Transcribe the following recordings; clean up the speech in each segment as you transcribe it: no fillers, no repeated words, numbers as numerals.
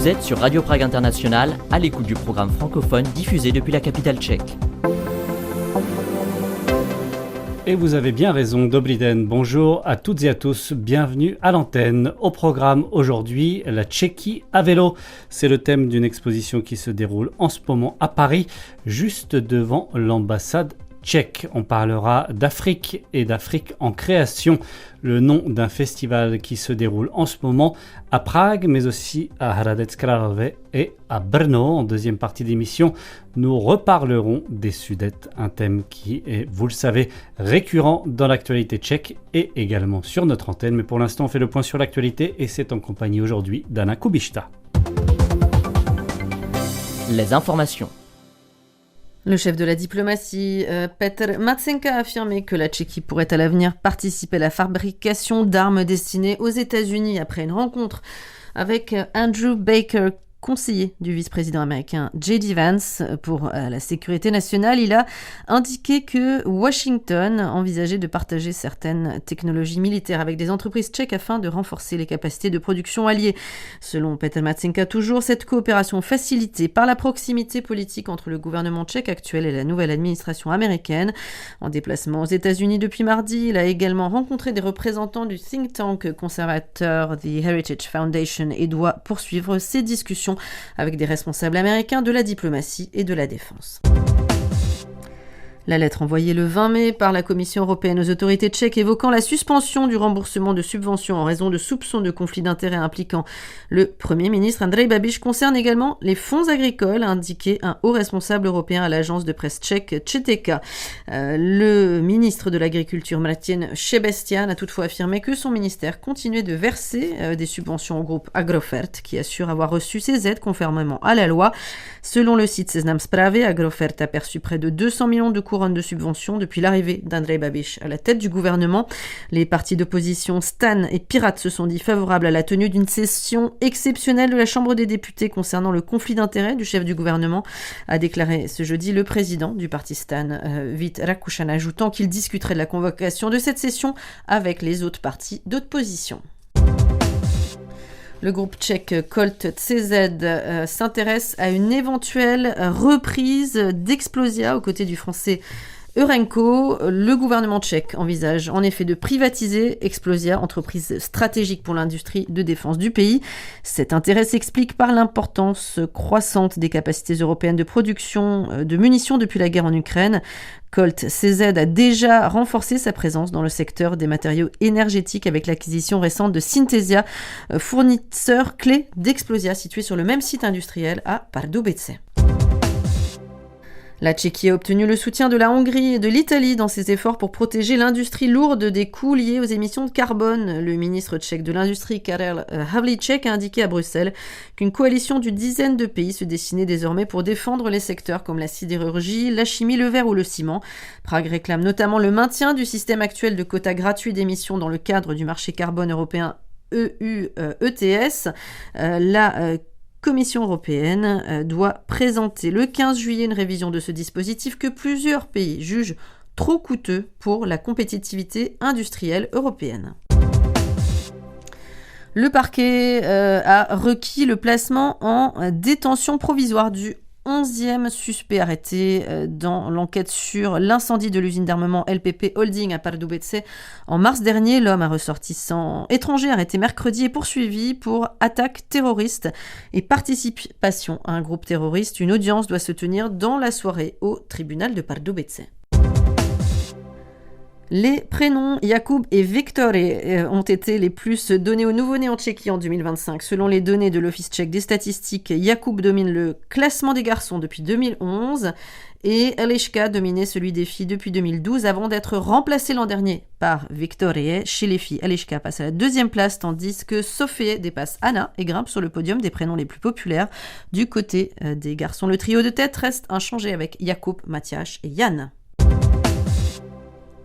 Vous êtes sur Radio Prague International, à l'écoute du programme francophone diffusé depuis la capitale tchèque. Et vous avez bien raison, Dobrý den, bonjour à toutes et à tous, bienvenue à l'antenne. Au programme aujourd'hui, la Tchéquie à vélo. C'est le thème d'une exposition qui se déroule en ce moment à Paris, juste devant l'ambassade tchèque. On parlera d'Afrique et d'Afrique en création, le nom d'un festival qui se déroule en ce moment à Prague, mais aussi à Hradec Králové et à Brno. En deuxième partie d'émission, nous reparlerons des Sudètes, un thème qui est, vous le savez, récurrent dans l'actualité tchèque et également sur notre antenne. Mais pour l'instant, on fait le point sur l'actualité et c'est en compagnie aujourd'hui d'Anna Kubišta. Les informations. Le chef de la diplomatie, Petr Matsenka, a affirmé que la Tchéquie pourrait à l'avenir participer à la fabrication d'armes destinées aux États-Unis après une rencontre avec Andrew Baker, conseiller du vice-président américain J.D. Vance pour la sécurité nationale. Il a indiqué que Washington envisageait de partager certaines technologies militaires avec des entreprises tchèques afin de renforcer les capacités de production alliées. Selon Petr Matsenka, toujours, cette coopération facilitée par la proximité politique entre le gouvernement tchèque actuel et la nouvelle administration américaine. En déplacement aux États-Unis depuis mardi, il a également rencontré des représentants du think tank conservateur The Heritage Foundation et doit poursuivre ses discussions avec des responsables américains de la diplomatie et de la défense. La lettre envoyée le 20 mai par la Commission européenne aux autorités tchèques évoquant la suspension du remboursement de subventions en raison de soupçons de conflits d'intérêts impliquant le Premier ministre Andrej Babiš concerne également les fonds agricoles, a indiqué un haut responsable européen à l'agence de presse tchèque ČTK. Le ministre de l'Agriculture Martin Šebestian a toutefois affirmé que son ministère continuait de verser des subventions au groupe Agrofert qui assure avoir reçu ces aides conformément à la loi. Selon le site Seznam Zprávy, Agrofert a perçu près de 200 millions de couronne de subventions depuis l'arrivée d'Andrej Babiš à la tête du gouvernement. Les partis d'opposition Stan et Pirates se sont dit favorables à la tenue d'une session exceptionnelle de la Chambre des députés concernant le conflit d'intérêts du chef du gouvernement, a déclaré ce jeudi le président du parti Stan, Vít Rakušan, ajoutant qu'il discuterait de la convocation de cette session avec les autres partis d'opposition. Le groupe tchèque Colt CZ s'intéresse à une éventuelle reprise d'Explosia aux côtés du français Eurenco. Le gouvernement tchèque envisage en effet de privatiser Explosia, entreprise stratégique pour l'industrie de défense du pays. Cet intérêt s'explique par l'importance croissante des capacités européennes de production de munitions depuis la guerre en Ukraine. Colt CZ a déjà renforcé sa présence dans le secteur des matériaux énergétiques avec l'acquisition récente de Synthesia, fournisseur clé d'Explosia situé sur le même site industriel à Pardubice. La Tchéquie a obtenu le soutien de la Hongrie et de l'Italie dans ses efforts pour protéger l'industrie lourde des coûts liés aux émissions de carbone. Le ministre tchèque de l'industrie Karel Havlíček a indiqué à Bruxelles qu'une coalition d'une dizaine de pays se dessinait désormais pour défendre les secteurs comme la sidérurgie, la chimie, le verre ou le ciment. Prague réclame notamment le maintien du système actuel de quotas gratuits d'émissions dans le cadre du marché carbone européen EU-ETS. La Commission européenne doit présenter le 15 juillet une révision de ce dispositif que plusieurs pays jugent trop coûteux pour la compétitivité industrielle européenne. Le parquet a requis le placement en détention provisoire du 11e suspect arrêté dans l'enquête sur l'incendie de l'usine d'armement LPP Holding à Pardubice en mars dernier. L'homme, un ressortissant étranger, arrêté mercredi, est poursuivi pour attaque terroriste et participation à un groupe terroriste. Une audience doit se tenir dans la soirée au tribunal de Pardubice. Les prénoms Jakub et Viktorie ont été les plus donnés aux nouveau-nés en Tchéquie en 2025. Selon les données de l'Office tchèque des statistiques, Jakub domine le classement des garçons depuis 2011 et Eliška dominait celui des filles depuis 2012 avant d'être remplacé l'an dernier par Viktorie. Chez les filles, Eliška passe à la deuxième place tandis que Sofie dépasse Anna et grimpe sur le podium des prénoms les plus populaires. Du côté des garçons, le trio de tête reste inchangé avec Jakub, Mathias et Jan.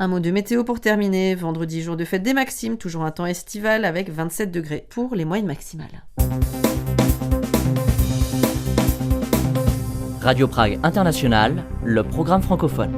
Un mot de météo pour terminer. Vendredi, jour de fête des Maximes, toujours un temps estival avec 27 degrés pour les moyennes maximales. Radio Prague International, le programme francophone.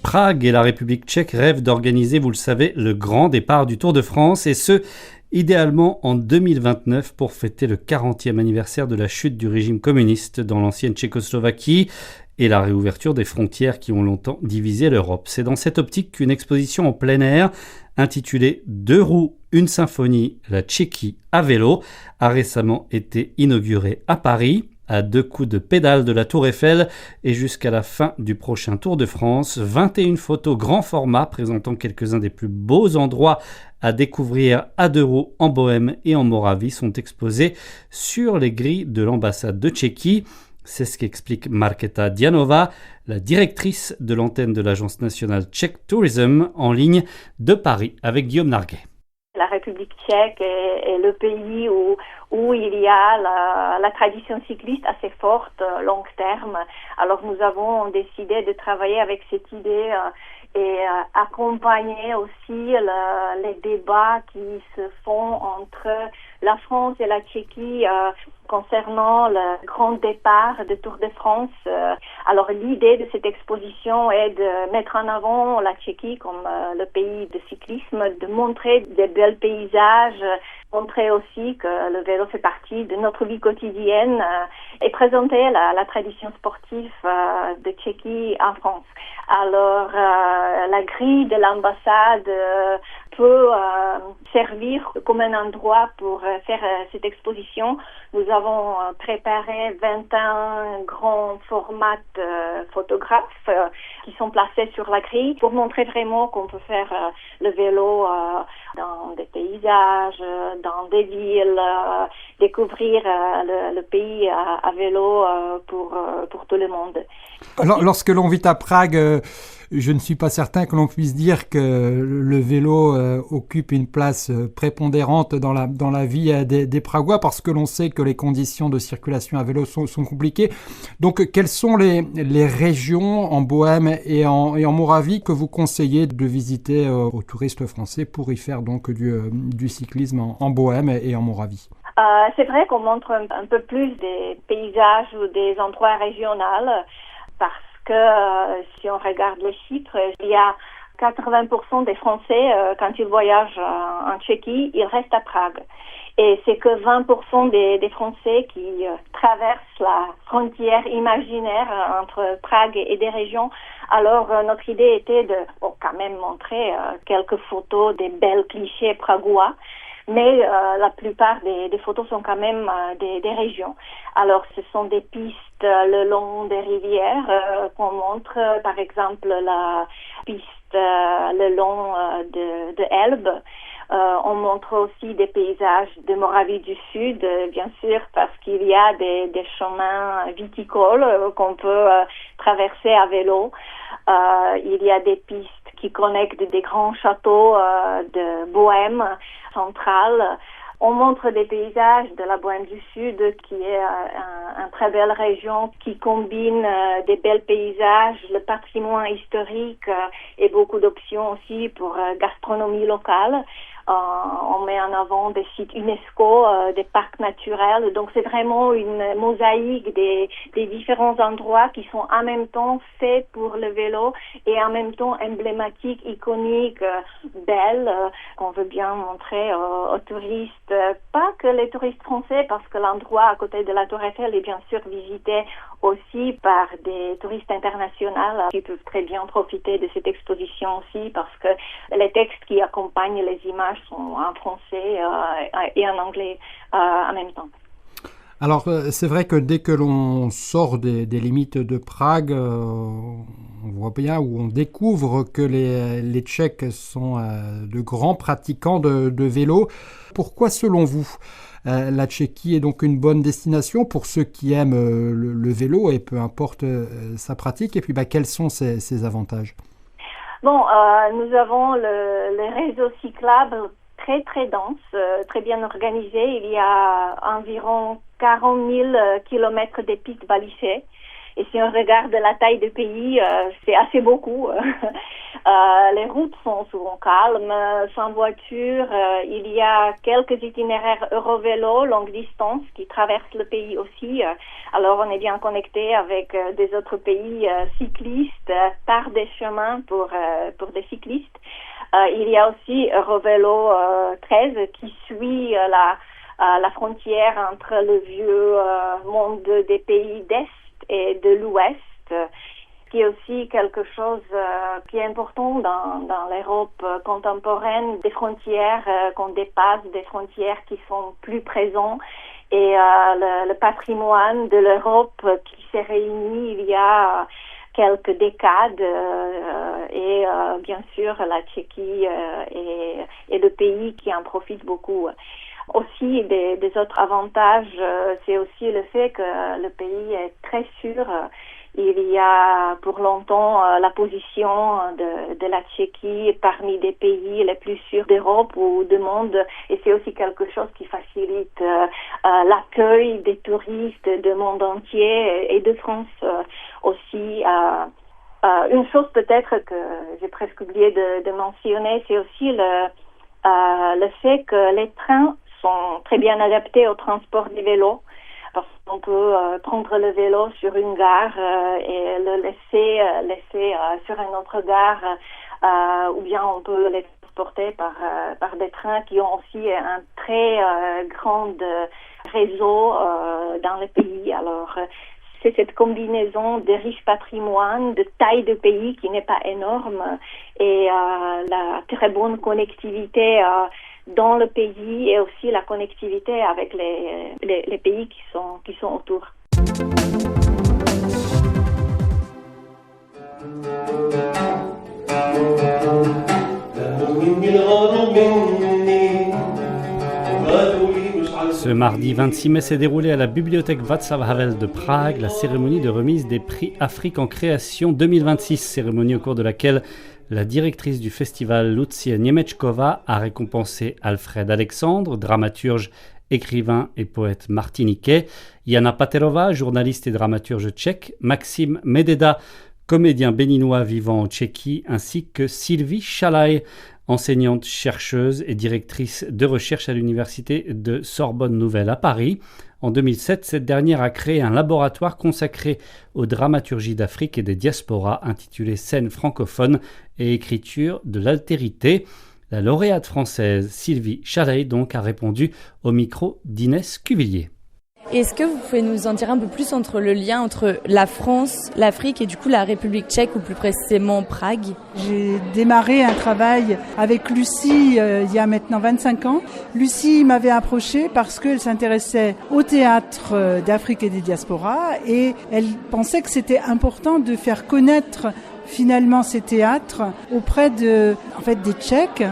Prague et la République tchèque rêvent d'organiser, vous le savez, le grand départ du Tour de France, et ce, idéalement en 2029 pour fêter le 40e anniversaire de la chute du régime communiste dans l'ancienne Tchécoslovaquie et la réouverture des frontières qui ont longtemps divisé l'Europe. C'est dans cette optique qu'une exposition en plein air intitulée Deux roues, une symphonie, la Tchéquie à vélo a récemment été inaugurée à Paris. À 2 coups de pédale de la Tour Eiffel et jusqu'à la fin du prochain Tour de France, 21 photos grand format présentant quelques-uns des plus beaux endroits à découvrir à 2 roues en Bohême et en Moravie sont exposées sur les grilles de l'ambassade de Tchéquie. C'est ce qu'explique Markéta Dianova, la directrice de l'antenne de l'Agence nationale Czech Tourism en ligne de Paris avec Guillaume Narguet. La République tchèque est le pays où il y a la tradition cycliste assez forte, long terme. Alors nous avons décidé de travailler avec cette idée et accompagner aussi les débats qui se font entre la France et la Tchéquie concernant le grand départ de Tour de France. Alors l'idée de cette exposition est de mettre en avant la Tchéquie comme le pays de cyclisme, de montrer des beaux paysages, montrer aussi que le vélo fait partie de notre vie quotidienne et présenter la tradition sportive de Tchéquie en France. Alors la grille de l'ambassade peut servir comme un endroit pour faire cette exposition. Nous avons préparé 21 grands formats photographes qui sont placés sur la grille pour montrer vraiment qu'on peut faire le vélo dans des paysages, dans des villes, découvrir le pays à vélo pour tout le monde. Alors, lorsque l'on vit à Prague, je ne suis pas certain que l'on puisse dire que le vélo occupe une place prépondérante dans la vie des Pragois, parce que l'on sait que les conditions de circulation à vélo sont compliquées. Donc, quelles sont les régions en Bohême et en Moravie que vous conseillez de visiter aux touristes français pour y faire donc du cyclisme en Bohême et en Moravie? C'est vrai qu'on montre un peu plus des paysages ou des endroits régionaux parce que si on regarde les chiffres, il y a 80% des Français, quand ils voyagent en Tchéquie, ils restent à Prague. Et c'est que 20% des Français qui traversent la frontière imaginaire entre Prague et des régions. Alors notre idée était de quand même montrer quelques photos des belles clichés pragois. Mais la plupart des photos sont quand même des régions. Alors, ce sont des pistes le long des rivières qu'on montre, par exemple la piste le long de Elbe. On montre aussi des paysages de Moravie du Sud, bien sûr, parce qu'il y a des chemins viticoles qu'on peut traverser à vélo. Il y a des pistes qui connectent des grands châteaux de Bohême centrale. On montre des paysages de la Bohême du Sud, qui est une très belle région qui combine des belles paysages, le patrimoine historique et beaucoup d'options aussi pour gastronomie locale. On met en avant des sites UNESCO, des parcs naturels. Donc c'est vraiment une mosaïque des différents endroits qui sont en même temps faits pour le vélo et en même temps emblématiques, iconiques, belles, qu'on veut bien montrer aux touristes. Pas que les touristes français, parce que l'endroit à côté de la Tour Eiffel est bien sûr visité aussi par des touristes internationaux qui peuvent très bien profiter de cette exposition aussi, parce que les textes qui accompagnent les images sont en français et en anglais en même temps. Alors, c'est vrai que dès que l'on sort des limites de Prague, on voit bien, ou on découvre que les Tchèques sont de grands pratiquants de vélo. Pourquoi, selon vous, la Tchéquie est donc une bonne destination pour ceux qui aiment le vélo et peu importe sa pratique? Et puis, quels sont ses avantages? Bon, nous avons le réseau cyclable très très dense, très bien organisé. Il y a environ 40 000 kilomètres de pistes balisées. Et si on regarde la taille du pays, c'est assez beaucoup. Les routes sont souvent calmes, sans voiture. Il y a quelques itinéraires Eurovélo, longue distance, qui traversent le pays aussi. Alors on est bien connecté avec des autres pays cyclistes par des chemins pour des cyclistes. Il y a aussi Rovelo 13 qui suit la frontière entre le vieux monde des pays d'Est et de l'Ouest, qui est aussi quelque chose qui est important dans l'Europe contemporaine, des frontières qu'on dépasse, des frontières qui sont plus présentes. Et le patrimoine de l'Europe qui s'est réuni il y a quelques décades et bien sûr la Tchéquie est le pays qui en profite beaucoup. Aussi des autres avantages, c'est aussi le fait que le pays est très sûr. Il y a pour longtemps la position de la Tchéquie parmi des pays les plus sûrs d'Europe ou du monde, et c'est aussi quelque chose qui facilite l'accueil des touristes du monde entier et de France aussi. Une chose peut-être que j'ai presque oublié de mentionner, c'est aussi le fait que les trains sont très bien adaptés au transport des vélos. Parce qu'on peut prendre le vélo sur une gare et le laisser sur une autre gare, ou bien on peut les transporter par des trains qui ont aussi un très grand réseau dans le pays. Alors c'est cette combinaison de riches patrimoines, de taille de pays qui n'est pas énorme et la très bonne connectivité dans le pays et aussi la connectivité avec les pays qui sont autour. Ce mardi 26 mai s'est déroulée à la bibliothèque Václav Havel de Prague la cérémonie de remise des prix Afrique en création 2026, cérémonie au cours de laquelle la directrice du festival, Lucia Němečková, a récompensé Alfred Alexandre, dramaturge, écrivain et poète martiniquais, Jana Paterová, journaliste et dramaturge tchèque, Maxime Mededa, comédien béninois vivant en Tchéquie, ainsi que Sylvie Chalaï, enseignante, chercheuse et directrice de recherche à l'université de Sorbonne Nouvelle à Paris. En 2007, cette dernière a créé un laboratoire consacré aux dramaturgies d'Afrique et des diasporas intitulé Scènes francophones et écriture de l'altérité. La lauréate française Sylvie Chalaï donc a répondu au micro d'Inès Cuvillier. Est-ce que vous pouvez nous en dire un peu plus entre le lien entre la France, l'Afrique et du coup la République tchèque ou plus précisément Prague ? J'ai démarré un travail avec Lucie il y a maintenant 25 ans. Lucie m'avait approchée parce qu'elle s'intéressait au théâtre d'Afrique et des diasporas et elle pensait que c'était important de faire connaître finalement ces théâtres auprès des Tchèques.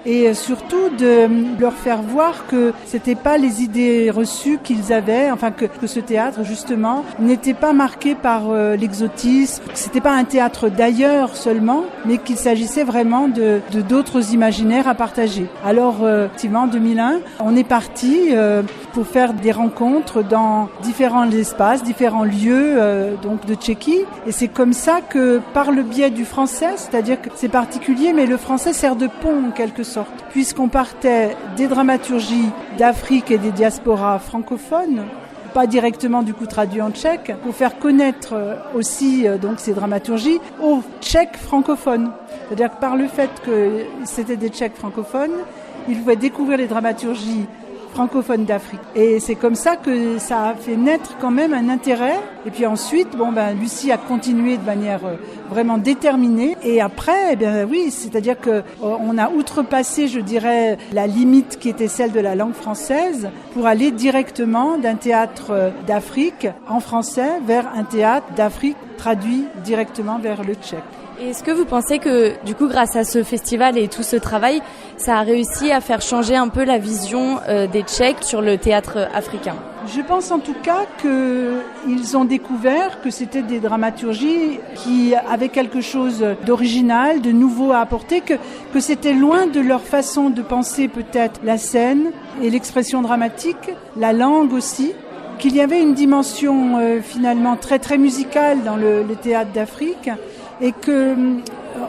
Et surtout de leur faire voir que c'était pas les idées reçues qu'ils avaient, que ce théâtre justement n'était pas marqué par l'exotisme, que c'était pas un théâtre d'ailleurs seulement, mais qu'il s'agissait vraiment de d'autres imaginaires à partager. Alors effectivement en 2001, on est parti pour faire des rencontres dans différents espaces, différents lieux donc de Tchéquie, et c'est comme ça que par le biais du français, c'est-à-dire que c'est particulier, mais le français sert de pont en quelque sorte, puisqu'on partait des dramaturgies d'Afrique et des diasporas francophones, pas directement du coup traduit en tchèque, pour faire connaître aussi donc ces dramaturgies aux Tchèques francophones. C'est-à-dire que par le fait que c'était des Tchèques francophones, ils pouvaient découvrir les dramaturgies francophones d'Afrique. Et c'est comme ça que ça a fait naître quand même un intérêt. Et puis ensuite, Lucie a continué de manière vraiment déterminée. Et après, oui, c'est-à-dire que on a outrepassé, je dirais, la limite qui était celle de la langue française pour aller directement d'un théâtre d'Afrique en français vers un théâtre d'Afrique traduit directement vers le tchèque. Et est-ce que vous pensez que, du coup, grâce à ce festival et tout ce travail, ça a réussi à faire changer un peu la vision des Tchèques sur le théâtre africain ? Je pense en tout cas qu'ils ont découvert que c'était des dramaturgies qui avaient quelque chose d'original, de nouveau à apporter, que c'était loin de leur façon de penser peut-être la scène et l'expression dramatique, la langue aussi, qu'il y avait une dimension finalement très très musicale dans le théâtre d'Afrique, et que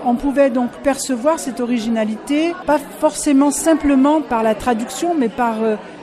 on pouvait donc percevoir cette originalité, pas forcément simplement par la traduction, mais par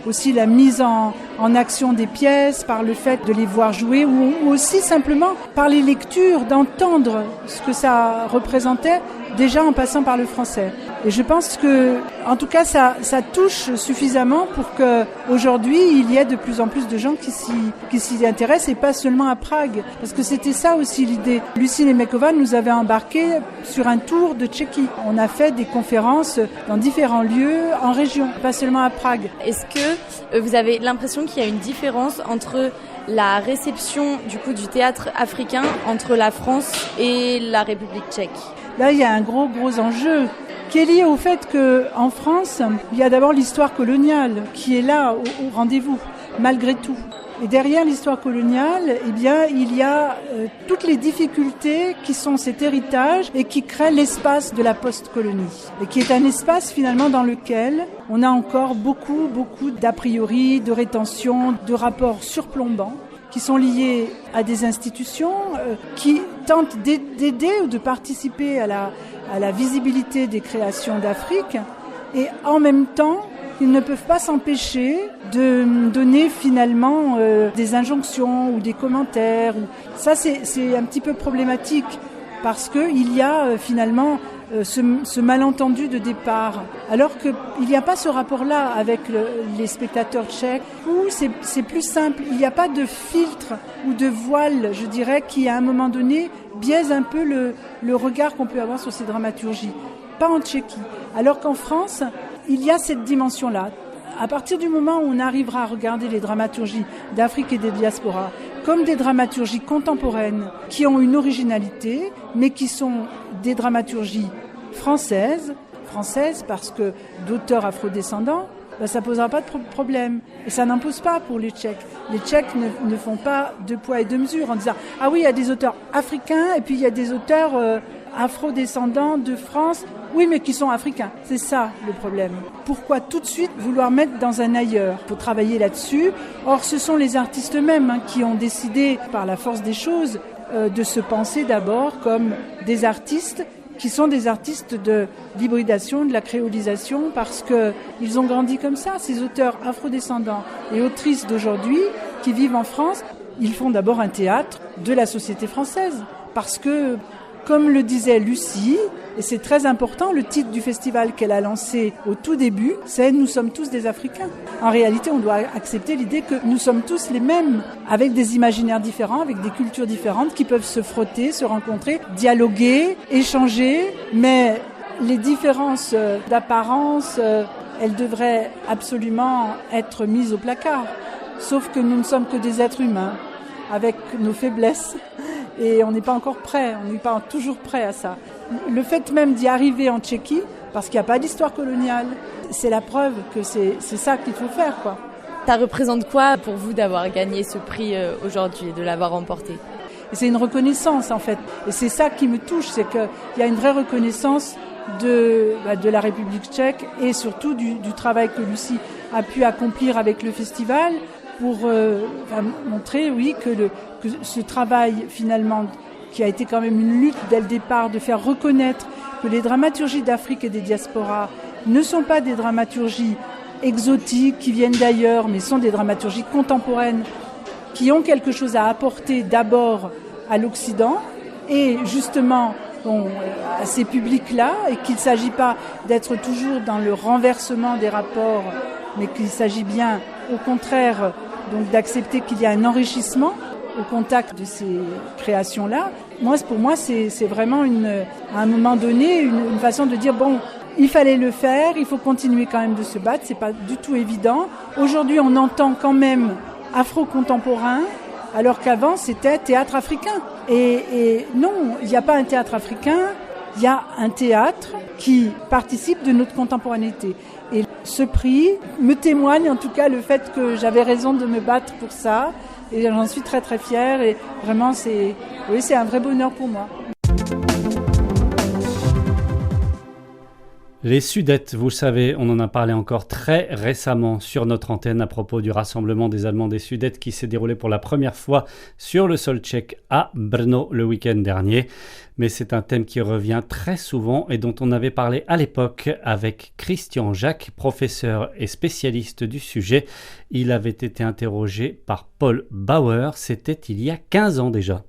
aussi la mise en action des pièces, par le fait de les voir jouer, ou aussi simplement par les lectures, d'entendre ce que ça représentait, déjà en passant par le français. Et je pense que, en tout cas, ça touche suffisamment pour que aujourd'hui il y ait de plus en plus de gens qui s'y intéressent, et pas seulement à Prague. Parce que c'était ça aussi l'idée. Lucie Nemekova nous avait embarqués sur un tour de Tchéquie. On a fait des conférences dans différents lieux en région, pas seulement à Prague. Est-ce que vous avez l'impression qu'il y a une différence entre la réception du théâtre africain entre la France et la République tchèque? Là, il y a un gros enjeu qui est lié au fait qu'en France, il y a d'abord l'histoire coloniale qui est là au rendez-vous, malgré tout. Et derrière l'histoire coloniale, eh bien, il y a toutes les difficultés qui sont cet héritage et qui créent l'espace de la post-colonie. Et qui est un espace finalement dans lequel on a encore beaucoup d'a priori, de rétention, de rapports surplombants qui sont liés à des institutions qui tentent d'aider ou de participer à la visibilité des créations d'Afrique, et en même temps, ils ne peuvent pas s'empêcher de donner finalement des injonctions ou des commentaires. Ça, c'est un petit peu problématique parce qu'il y a finalement ce malentendu de départ. Alors qu'il n'y a pas ce rapport-là avec les spectateurs tchèques, où c'est plus simple. Il n'y a pas de filtre ou de voile, je dirais, qui à un moment donné biaise un peu le regard qu'on peut avoir sur ces dramaturgies. Pas en Tchéquie. Alors qu'en France, il y a cette dimension-là. À partir du moment où on arrivera à regarder les dramaturgies d'Afrique et des diasporas comme des dramaturgies contemporaines qui ont une originalité, mais qui sont des dramaturgies françaises parce que d'auteurs afrodescendants, ça posera pas de problème. Et ça n'impose pas pour les Tchèques. Les Tchèques ne font pas deux poids et deux mesures en disant « Ah oui, il y a des auteurs africains et puis il y a des auteurs afrodescendants de France. Oui, mais qui sont africains. » C'est ça le problème. Pourquoi tout de suite vouloir mettre dans un ailleurs? Il faut travailler là-dessus. Or, ce sont les artistes eux-mêmes qui ont décidé, par la force des choses, de se penser d'abord comme des artistes qui sont des artistes de l'hybridation, de la créolisation, parce qu'ils ont grandi comme ça. Ces auteurs afrodescendants et autrices d'aujourd'hui qui vivent en France, ils font d'abord un théâtre de la société française. Parce que, comme le disait Lucie, et c'est très important, le titre du festival qu'elle a lancé au tout début, c'est « Nous sommes tous des Africains ». En réalité, on doit accepter l'idée que nous sommes tous les mêmes, avec des imaginaires différents, avec des cultures différentes qui peuvent se frotter, se rencontrer, dialoguer, échanger, mais les différences d'apparence, elles devraient absolument être mises au placard. Sauf que nous ne sommes que des êtres humains, avec nos faiblesses. Et on n'est pas encore prêt, on n'est pas toujours prêt à ça. Le fait même d'y arriver en Tchéquie, parce qu'il n'y a pas d'histoire coloniale, c'est la preuve que c'est ça qu'il faut faire, quoi. Ça représente quoi pour vous d'avoir gagné ce prix aujourd'hui, de l'avoir remporté? Et c'est une reconnaissance, en fait. Et c'est ça qui me touche, c'est qu'il y a une vraie reconnaissance de la République tchèque et surtout du travail que Lucie a pu accomplir avec le festival pour montrer, oui, que ce travail, finalement, qui a été quand même une lutte dès le départ, de faire reconnaître que les dramaturgies d'Afrique et des diasporas ne sont pas des dramaturgies exotiques qui viennent d'ailleurs, mais sont des dramaturgies contemporaines qui ont quelque chose à apporter d'abord à l'Occident et justement à ces publics-là, et qu'il ne s'agit pas d'être toujours dans le renversement des rapports, mais qu'il s'agit bien, au contraire, donc d'accepter qu'il y a un enrichissement au contact de ces créations-là. Pour moi, c'est vraiment à un moment donné, une façon de dire, bon, il fallait le faire, il faut continuer quand même de se battre, c'est pas du tout évident. Aujourd'hui, on entend quand même afro-contemporain, alors qu'avant, c'était théâtre africain. Et non, il n'y a pas un théâtre africain, il y a un théâtre qui participe de notre contemporanéité. Et ce prix me témoigne en tout cas le fait que j'avais raison de me battre pour ça. Et j'en suis très très fière et vraiment c'est un vrai bonheur pour moi. Les Sudètes, vous le savez, on en a parlé encore très récemment sur notre antenne à propos du rassemblement des Allemands des Sudètes qui s'est déroulé pour la première fois sur le sol tchèque à Brno le week-end dernier. Mais c'est un thème qui revient très souvent et dont on avait parlé à l'époque avec Christian Jacques, professeur et spécialiste du sujet. Il avait été interrogé par Paul Bauer, c'était il y a 15 ans déjà.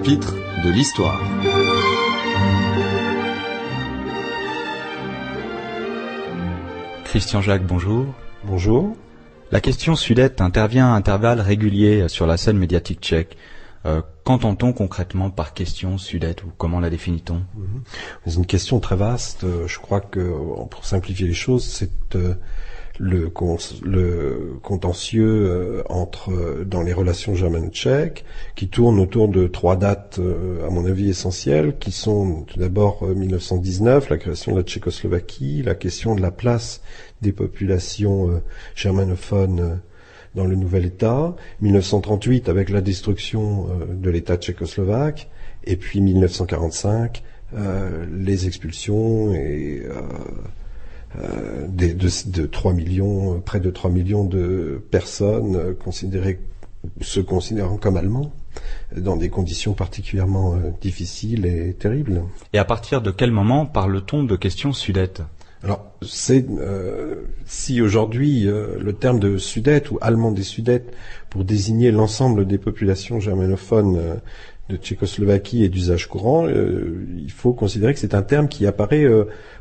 chapitre de l'histoire. Christian Jacques, bonjour. Bonjour. La question sudette intervient à intervalles réguliers sur la scène médiatique tchèque. Qu'entend-on concrètement par question sudette ou comment la définit-on ? C'est une question très vaste. Je crois que, pour simplifier les choses, c'est le contentieux dans les relations germano-tchèques, qui tourne autour de 3 dates, à mon avis, essentielles, qui sont tout d'abord 1919, la création de la Tchécoslovaquie, la question de la place des populations germanophones dans le nouvel État, 1938 avec la destruction de l'État tchécoslovaque, et puis 1945, les expulsions et de 3 millions, près de 3 millions de personnes se considérant comme allemands, dans des conditions particulièrement difficiles et terribles. Et à partir de quel moment parle-t-on de question sudette ? Alors, si aujourd'hui le terme de Sudète ou allemand des Sudètes pour désigner l'ensemble des populations germanophones de Tchécoslovaquie est d'usage courant, il faut considérer que c'est un terme qui apparaît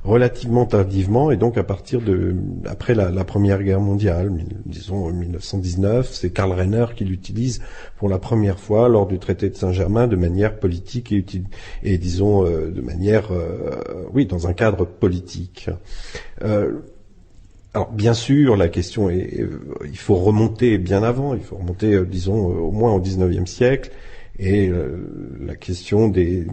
relativement tardivement et donc après la Première Guerre mondiale, disons 1919, c'est Karl Renner qui l'utilise pour la première fois lors du traité de Saint-Germain de manière politique et disons de manière, dans un cadre politique. Alors bien sûr, la question il faut remonter bien avant, il faut remonter disons au moins au XIXe siècle. Et la question des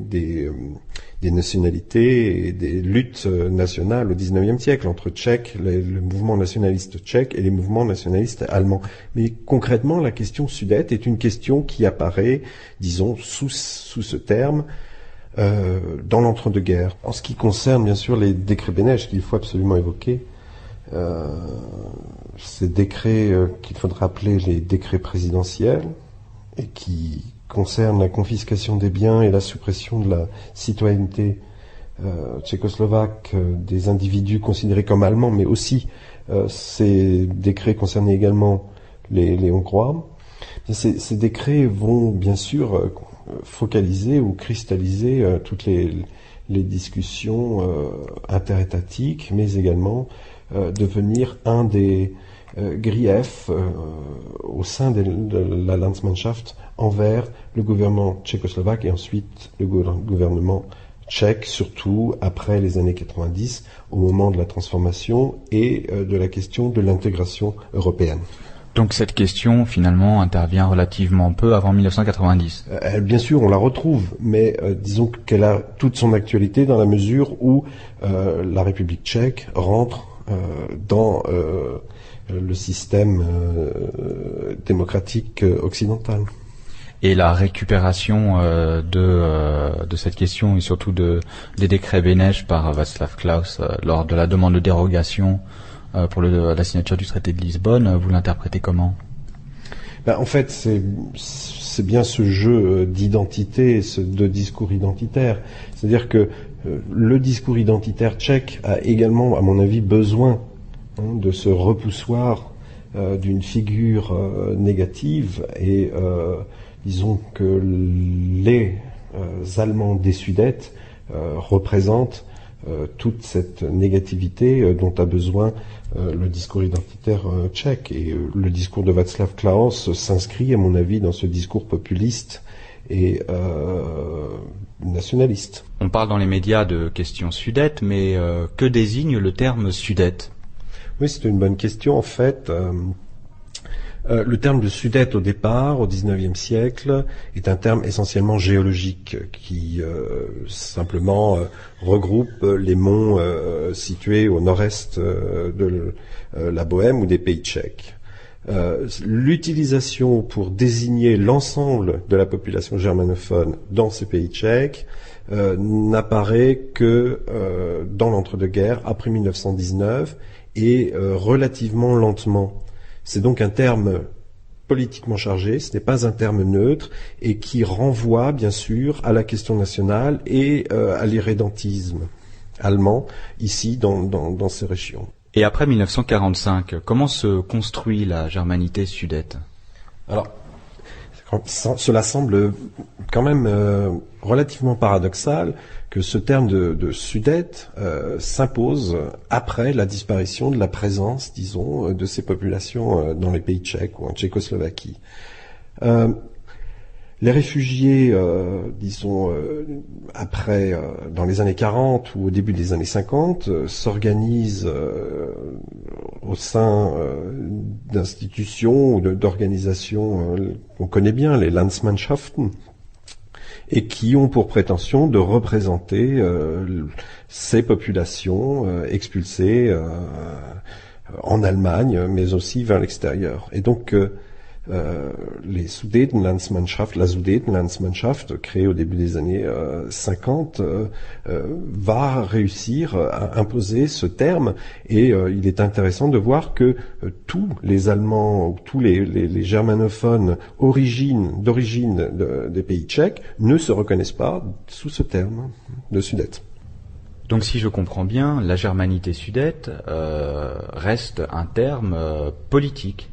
nationalités et des luttes nationales au XIXe siècle entre Tchèques, le mouvement nationaliste tchèque et les mouvements nationalistes allemands. Mais concrètement, la question sudète est une question qui apparaît, disons, sous ce terme, dans l'entre-deux-guerres. En ce qui concerne, bien sûr, les décrets Beneš qu'il faut absolument évoquer, ces décrets qu'il faudra appeler les décrets présidentiels et qui concerne la confiscation des biens et la suppression de la citoyenneté tchécoslovaque des individus considérés comme allemands, mais aussi ces décrets concernaient également les Hongrois. Ces décrets vont bien sûr focaliser ou cristalliser toutes les discussions interétatiques, mais également devenir un des griefs au sein de la Landsmannschaft envers le gouvernement tchécoslovaque et ensuite le gouvernement tchèque, surtout après les années 90, au moment de la transformation et de la question de l'intégration européenne. Donc cette question, finalement, intervient relativement peu avant 1990. Bien sûr, on la retrouve, mais disons qu'elle a toute son actualité dans la mesure où la République tchèque rentre dans le système démocratique occidental. Et la récupération de cette question et surtout des décrets Beneš par Václav Klaus lors de la demande de dérogation pour la signature du traité de Lisbonne, vous l'interprétez comment ? En fait, c'est bien ce jeu d'identité, de discours identitaire. C'est-à-dire que le discours identitaire tchèque a également, à mon avis, besoin de ce repoussoir d'une figure négative et disons que les Allemands des Sudètes représentent toute cette négativité dont a besoin le discours identitaire tchèque. Et le discours de Václav Klaus s'inscrit, à mon avis, dans ce discours populiste et nationaliste. On parle dans les médias de questions sudètes, mais que désigne le terme sudète ? Oui, c'est une bonne question. En fait, le terme de Sudète au départ, au XIXe siècle, est un terme essentiellement géologique qui simplement regroupe les monts situés au nord-est de la Bohème ou des pays tchèques. L'utilisation pour désigner l'ensemble de la population germanophone dans ces pays tchèques n'apparaît que dans l'entre-deux-guerres, après 1919, et relativement lentement. C'est donc un terme politiquement chargé, ce n'est pas un terme neutre, et qui renvoie bien sûr à la question nationale et à l'irrédentisme allemand, ici dans ces régions. Et après 1945, comment se construit la germanité sudète ? Alors, Cela semble quand même relativement paradoxal que ce terme de Sudète s'impose après la disparition de la présence, disons, de ces populations dans les pays tchèques ou en Tchécoslovaquie. Les réfugiés, après, dans les années 40 ou au début des années 50, s'organisent au sein d'institutions ou d'organisations qu'on connaît bien, les Landsmannschaften, et qui ont pour prétention de représenter ces populations expulsées en Allemagne, mais aussi vers l'extérieur. Et donc, les Sudetenlandsmannschaft, la Sudetenlandsmannschaft, créée au début des années 50, va réussir à imposer ce terme, et il est intéressant de voir que tous les Allemands ou tous les germanophones d'origine des pays tchèques ne se reconnaissent pas sous ce terme de Sudète. Donc si je comprends bien, la germanité sudète reste un terme politique.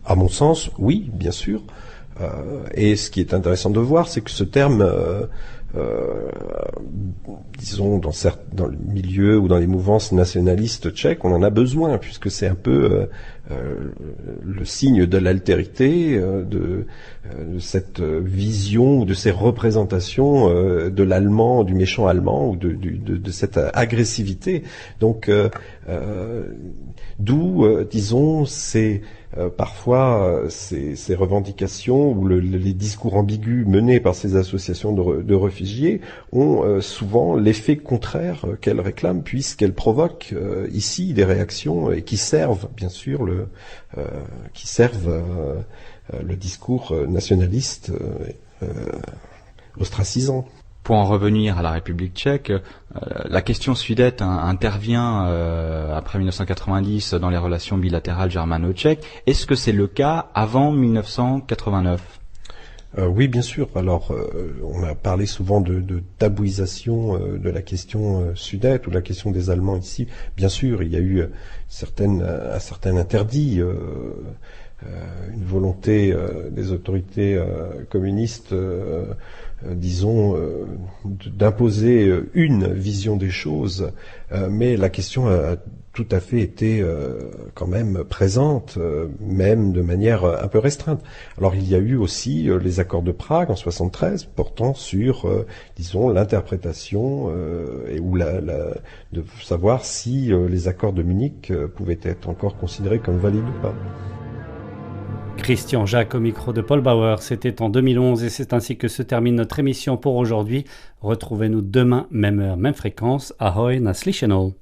À mon sens, oui, bien sûr. Et ce qui est intéressant de voir, c'est que ce terme, disons, dans le milieu ou dans les mouvances nationalistes tchèques, on en a besoin, puisque c'est un peu le signe de l'altérité, de cette vision ou de ces représentations de l'allemand, du méchant allemand, ou de cette agressivité. Donc, d'où, disons, parfois ces revendications ou les discours ambigus menés par ces associations de réfugiés ont souvent l'effet contraire qu'elles réclament, puisqu'elles provoquent ici des réactions et qui servent bien sûr le discours nationaliste ostracisant. Pour en revenir à la République tchèque, la question sudète intervient après 1990 dans les relations bilatérales germano-tchèques. Est-ce que c'est le cas avant 1989 ? Oui, bien sûr. Alors, on a parlé souvent de tabouisation de la question sudète ou de la question des Allemands ici. Bien sûr, il y a eu un certain interdit, une volonté des autorités communistes, d'imposer une vision des choses, mais la question a tout à fait été quand même présente, même de manière un peu restreinte. Alors il y a eu aussi les accords de Prague en 73 portant sur, l'interprétation de savoir si les accords de Munich pouvaient être encore considérés comme valides ou pas. Christian Jacques au micro de Paul Bauer, c'était en 2011 et c'est ainsi que se termine notre émission pour aujourd'hui. Retrouvez-nous demain, même heure, même fréquence. Ahoy, na slyšenou.